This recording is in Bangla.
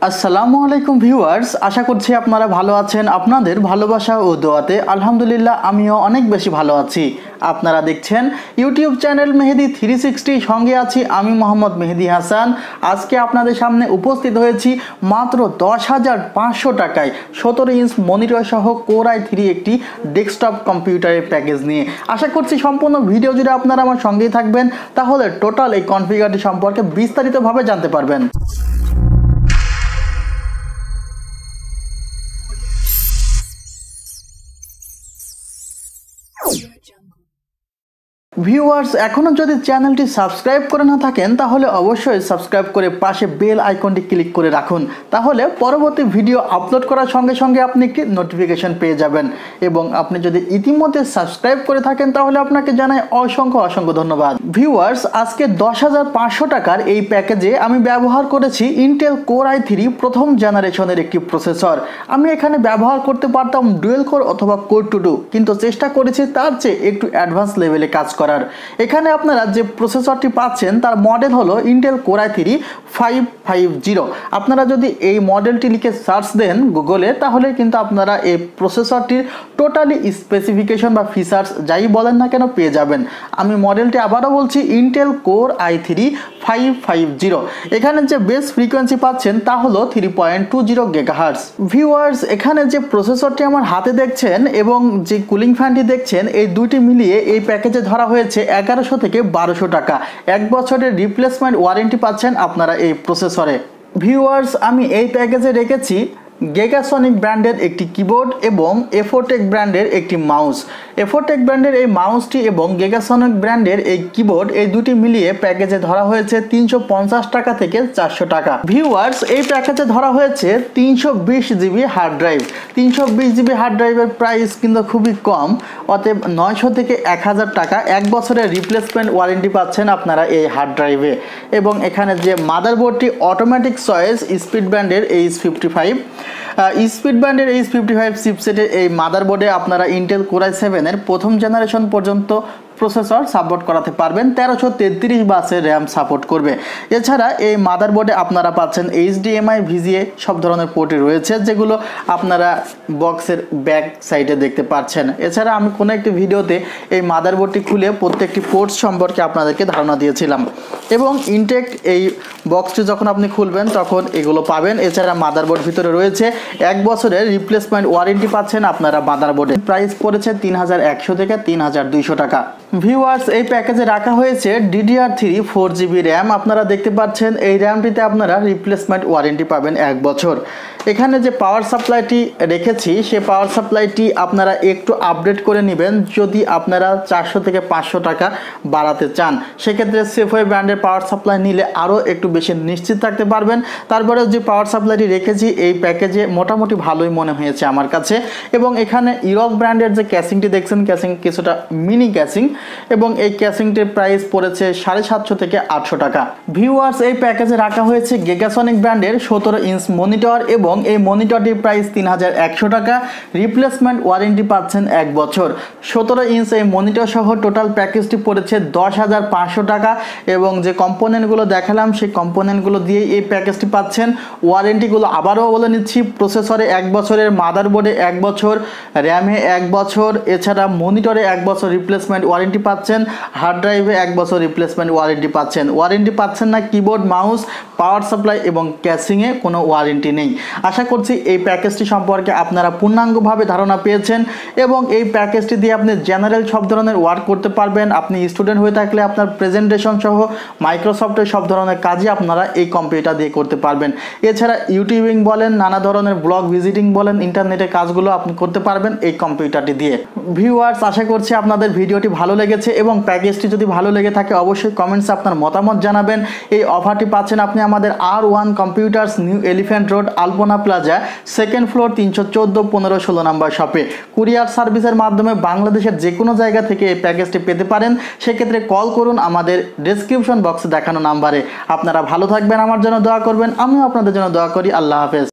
আসসালামু আলাইকুম ভিউয়ার্স, আশা করছি আপনারা ভালো আছেন। আপনাদের ভালোবাসা ও দোয়াতে আলহামদুলিল্লাহ আমিও অনেক বেশি ভালো আছি। আপনারা দেখছেন ইউটিউব চ্যানেল মেহেদি 360, সঙ্গে আছি আমি মোহাম্মদ মেহেদি হাসান। আজকে আপনাদের সামনে উপস্থিত হয়েছি মাত্র 10,500 টাকায় 17 ইঞ্চ মনিটর সহ কোর i3 একটি ডেস্কটপ কম্পিউটারের প্যাকেজ নিয়ে। আশা করছি সম্পূর্ণ ভিডিও জুড়ে আপনারা আমার সঙ্গেই থাকবেন, তাহলে টোটাল এই কনফিগারটি সম্পর্কে বিস্তারিতভাবে জানতে পারবেন। ভিউয়ার্স, এখনও যদি চ্যানেলটি সাবস্ক্রাইব করে না থাকেন তাহলে অবশ্যই সাবস্ক্রাইব করে পাশে বেল আইকনটি ক্লিক করে রাখুন, তাহলে পরবর্তী ভিডিও আপলোড করার সঙ্গে সঙ্গে আপনি একটি নোটিফিকেশন পেয়ে যাবেন। এবং আপনি যদি ইতিমধ্যে সাবস্ক্রাইব করে থাকেন তাহলে আপনাকে জানাই অসংখ্য অসংখ্য ধন্যবাদ। ভিউয়ার্স, আজকে 10,500 টাকার এই প্যাকেজে আমি ব্যবহার করেছি ইন্টেল কোর i3 প্রথম জেনারেশনের একটি প্রসেসর। আমি এখানে ব্যবহার করতে পারতাম ডুয়েল কোর অথবা কোর টু ডু, কিন্তু চেষ্টা করেছি তার চেয়ে একটু অ্যাডভান্স লেভেলে কাজ করার। এখানে আপনারা যে প্রসেসরটি পাচ্ছেন তার মডেল হলো ইন্টেল কোর i3 550। আপনারা যদি এই মডেলটি লিখে সার্চ দেন গুগলে তাহলে কিন্তু আপনারা এই প্রসেসরটির টোটালি স্পেসিফিকেশন বা ফিচার্স যাই বলেন না কেন পেয়ে যাবেন। আমি মডেলটি আবারও বলছি, ইন্টেল কোর i3 550। এখানে যে বেস ফ্রিকোয়েন্সি পাচ্ছেন তা হলো 3.20 GHz। ভিউয়ার্স, এখানে যে প্রসেসরটি আমার হাতে দেখছেন এবং যে কুলিং ফ্যানটি দেখছেন, এই দুইটি মিলিয়ে এই প্যাকেজে ধরা হয়েছে 1100 থেকে 1200 টাকা। 1 বছরের রিপ্লেসমেন্ট ওয়ারেন্টি পাচ্ছেন আপনারা এই প্রসেসরে। ভিউয়ার্স, আমি এই প্যাকেজে রেখেছি গেগাসনিক ব্র্যান্ডের একটি কিবোর্ড এবং এফোটেক ব্র্যান্ডের একটি মাউস। এফোটেক ব্র্যান্ডের এই মাউসটি এবং গেগাসনিক ব্র্যান্ডের এই কিবোর্ড, এই দুটি মিলিয়ে প্যাকেজে ধরা হয়েছে 350 টাকা থেকে 400 টাকা। ভিউয়ার্স, এই প্যাকেজে ধরা হয়েছে 320 GB hard drive. 320 GB hard ড্রাইভের প্রাইস কিন্তু খুবই কম, অতএব 900 থেকে 1000 টাকা। 1 বছরের রিপ্লেসমেন্ট ওয়ারেন্টি পাচ্ছেন আপনারা এই হার্ড ড্রাইভে। এবং এখানে যে মাদারবোর্ডটি অটোমেটিক চয়েস স্পিড ব্র্যান্ডের H55 স্পিড ব্র্যান্ডের H55 চিপসেটের এই মাদারবোর্ডে আপনারা ইন্টেল কোর i7 এর প্রথম জেনারেশন পর্যন্ত প্রসেসর সাপোর্ট করাতে পারবেন। 1333 বাসের র্যাম সাপোর্ট করবে। এছাড়া এই মাদারবোর্ডে আপনারা পাচ্ছেন HDMI VGA সব ধরনের পোর্টই রয়েছে, যেগুলো আপনারা বক্সের ব্যাক সাইডে দেখতে পাচ্ছেন। এছাড়া আমি কোনো একটি ভিডিওতে এই মাদারবোর্ডটি খুলে প্রত্যেকটি পোর্ট সম্পর্কে আপনাদেরকে ধারণা দিয়েছিলাম। এবং ইনটেক এই বক্সটি যখন আপনি খুলবেন তখন এগুলো পাবেন। এছাড়া মাদারবোর্ড ভিতরে রয়েছে 1 বছরের রিপ্লেসমেন্ট ওয়ারেন্টি পাচ্ছেন আপনারা মাদারবোর্ডে। প্রাইস পড়েছে 3100 থেকে 3200 টাকা। ভিউয়ার্স, এই প্যাকেজে রাখা হয়েছে DDR3 4GB র্যাম। আপনারা দেখতে পাচ্ছেন এই র্যামটিতে আপনারা রিপ্লেসমেন্ট ওয়ারেন্টি পাবেন 1 বছর। এখানে যে পাওয়ার সাপ্লাইটি রেখেছি সে পাওয়ার সাপ্লাইটি আপনারা একটু আপডেট করে নেবেন যদি আপনারা 400 থেকে 500 টাকা বাড়াতে চান। সেক্ষেত্রে সেফওয়ে ব্র্যান্ডের পাওয়ার সাপ্লাই নিলে আরও একটু বেশি নিশ্চিত থাকতে পারবেন। তারপরে যে পাওয়ার সাপ্লাইটি রেখেছি এই প্যাকেজে মোটামুটি ভালোই মনে হয়েছে আমার কাছে। এবং এখানে ইরক ব্র্যান্ডের যে ক্যাসিংটি দেখছেন, ক্যাসিং কিছুটা মিনি ক্যাসিং, এবং এই ক্যাসিংটির প্রাইস পড়েছে 750 থেকে 800 টাকা। ভিউয়ার্স, এই প্যাকেজে রাখা হয়েছে গেগাসনিক ব্র্যান্ডের 17 ইঞ্চ মনিটর এবং এই মনিটরটির প্রাইস 3100 টাকা। রিপ্লেসমেন্ট ওয়ারেন্টি পাচ্ছেন 1 বছর। 17 ইঞ্চ এই মনিটর সহ টোটাল প্যাকেজটি পড়েছে 10,500 টাকা। এবং যে কম্পোনেন্টগুলো দেখালাম সেই কম্পোনেন্টগুলো দিয়ে এই প্যাকেজটি পাচ্ছেন। ওয়ারেন্টিগুলো আবারও বলে নিচ্ছি, প্রসেসরে 1 বছরের, মাদারবোর্ডে 1 বছর, র্যামে 1 বছর, এছাড়া মনিটরে 1 বছর রিপ্লেসমেন্ট ওয়ারেন্টি পাচ্ছেন, হার্ড ড্রাইভে 1 বছর রিপ্লেসমেন্ট ওয়ারেন্টি পাচ্ছেন। ওয়ারেন্টি পাচ্ছেন না কিবোর্ড, মাউস, পাওয়ার সাপ্লাই এবং ক্যাসিংয়ে কোনো ওয়ারেন্টি নেই। আশা করছি এই প্যাকেজটি সম্পর্কে আপনারা পূর্ণাঙ্গভাবে ধারণা পেয়েছেন এবং এই প্যাকেজটি দিয়ে আপনি জেনারেল সব ধরনের ওয়ার্ক করতে পারবেন। আপনি স্টুডেন্ট হয়ে থাকলে আপনার প্রেজেন্টেশন সহ মাইক্রোসফটের সব ধরনের কাজই আপনারা এই কম্পিউটার দিয়ে করতে পারবেন। এছাড়া ইউটিউবিং বলেন, নানা ধরনের ব্লগ ভিজিটিং বলেন, ইন্টারনেটের কাজগুলো আপনি করতে পারবেন এই কম্পিউটারটি দিয়ে। ভিউয়ার্স, আশা করছি আপনাদের ভিডিওটি ভালো লেগেছে এবং প্যাকেজটি যদি ভালো লেগে থাকে অবশ্যই কমেন্টসে আপনার মতামত জানাবেন। এই অফারটি পাচ্ছেন আপনি আমাদের R1 computers, new elephant road, Alpana plaza, 2nd floor, 314, 15, 16 নম্বর শপে। কুরিয়ার সার্ভিসের মাধ্যমে বাংলাদেশের যে কোনো জায়গা থেকে এই প্যাকেজটি পেতে পারেন। সেক্ষেত্রে কল করুন আমাদের ডেসক্রিপশন বক্সে দেখানো নাম্বারে। আপনারা ভালো থাকবেন, আমার জন্য দোয়া করবেন, আমিও আপনাদের জন্য দোয়া করি। আল্লাহ হাফেজ।